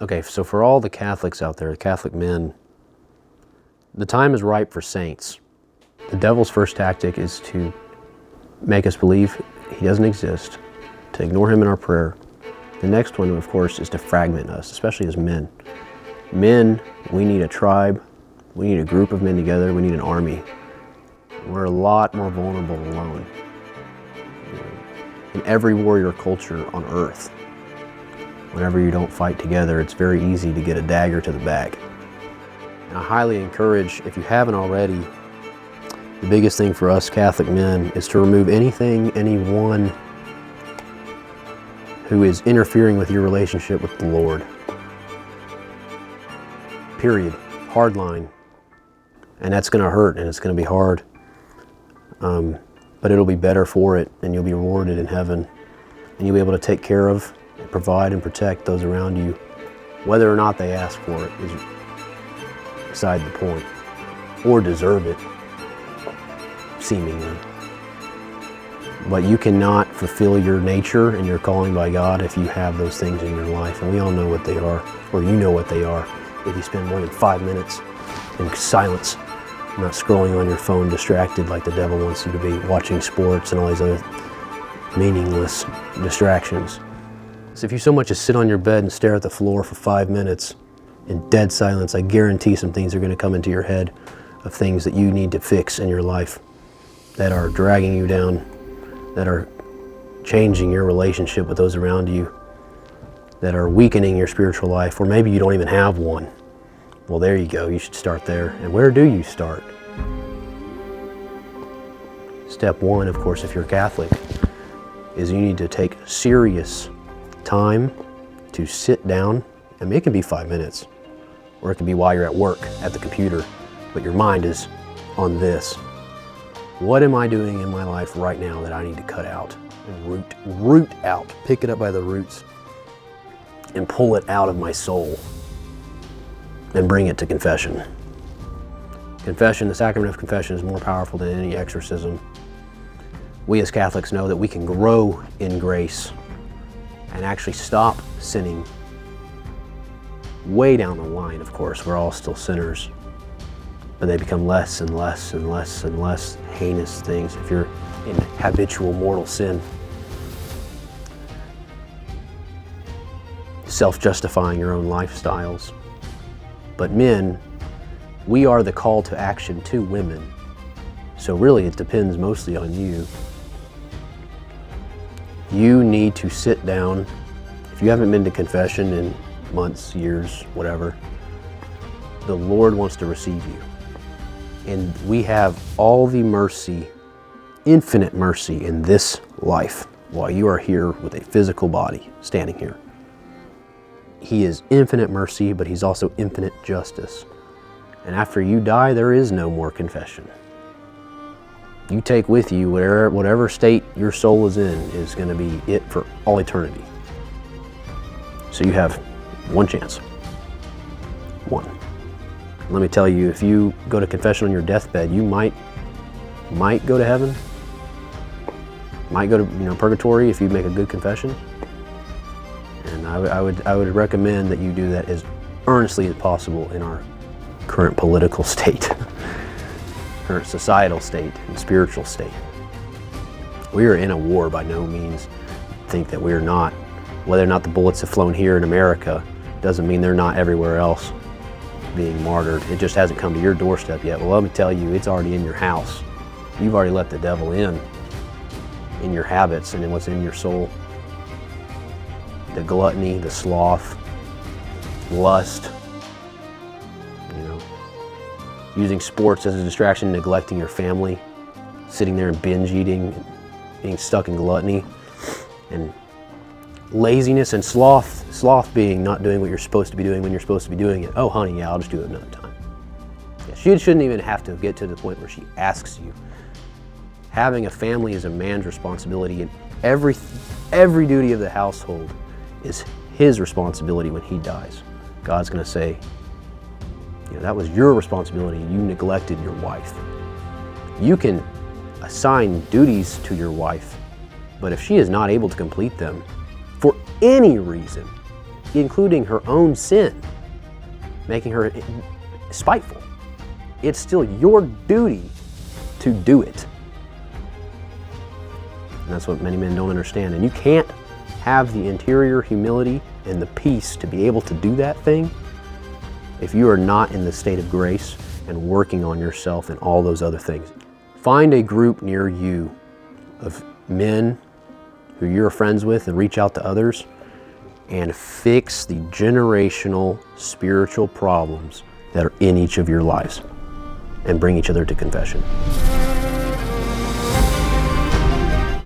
Okay, so for all the Catholics out there, the Catholic men, the time is ripe for saints. The devil's first tactic is to make us believe he doesn't exist, to ignore him in our prayer. The next one, of course, is to fragment us, especially as men. Men, we need a tribe, we need a group of men together, we need an army. We're a lot more vulnerable alone. In every warrior culture on earth, whenever you don't fight together, it's very easy to get a dagger to the back. And I highly encourage, if you haven't already, the biggest thing for us Catholic men is to remove anything, anyone who is interfering with your relationship with the Lord. Period. Hard line. And that's going to hurt, and it's going to be hard. But it'll be better for it, and you'll be rewarded in heaven. And you'll be able to take care of, and provide, and protect those around you. Whether or not they ask for it is beside the point. Or deserve it, seemingly. But you cannot fulfill your nature and your calling by God if you have those things in your life. And we all know what they are, or you know what they are, if you spend more than 5 minutes in silence, not scrolling on your phone distracted like the devil wants you to be, watching sports and all these other meaningless distractions. So if you so much as sit on your bed and stare at the floor for 5 minutes in dead silence, I guarantee some things are going to come into your head of things that you need to fix in your life that are dragging you down, that are changing your relationship with those around you, that are weakening your spiritual life, or maybe you don't even have one. Well, there you go. You should start there. And where do you start? Step one, of course, if you're Catholic, is you need to take serious time to sit down. I mean, it can be 5 minutes, or it can be while you're at work at the computer, but your mind is on this. What am I doing in my life right now that I need to cut out and root out, pick it up by the roots and pull it out of my soul and bring it to confession. Confession, the sacrament of confession, is more powerful than any exorcism. We as Catholics know that we can grow in grace and actually stop sinning. Way down the line, of course, we're all still sinners, but they become less and less and less and less heinous things if you're in habitual mortal sin. Self-justifying your own lifestyles. But men, we are the call to action to women. So really it depends mostly on you. You need to sit down. If you haven't been to confession in months, years, whatever, the Lord wants to receive you. And we have all the mercy, infinite mercy in this life while you are here with a physical body standing here. He is infinite mercy, but he's also infinite justice. And after you die, there is no more confession. You take with you whatever state your soul is in is going to be it for all eternity. So you have one chance. One. Let me tell you, if you go to confession on your deathbed, you might go to heaven, might go to purgatory if you make a good confession. And I would recommend that you do that as earnestly as possible in our current political state, current societal state, and spiritual state. We are in a war. By no means think that we're not. Whether or not the bullets have flown here in America doesn't mean they're not everywhere else being martyred. It just hasn't come to your doorstep yet. Well, let me tell you, it's already in your house. You've already let the devil in your habits and in what's in your soul. The gluttony, the sloth, lust, using sports as a distraction, neglecting your family, sitting there and binge eating, being stuck in gluttony, and laziness and sloth being not doing what you're supposed to be doing when you're supposed to be doing it. Oh, honey, yeah, I'll just do it another time. Yeah, she shouldn't even have to get to the point where she asks you. Having a family is a man's responsibility, and every duty of the household is his responsibility when he dies. God's going to say, that was your responsibility. You neglected your wife. You can assign duties to your wife, but if she is not able to complete them for any reason, including her own sin, making her spiteful, it's still your duty to do it. And that's what many men don't understand. And you can't have the interior humility and the peace to be able to do that thing if you are not in the state of grace and working on yourself and all those other things. Find a group near you of men who you're friends with and reach out to others and fix the generational spiritual problems that are in each of your lives and bring each other to confession.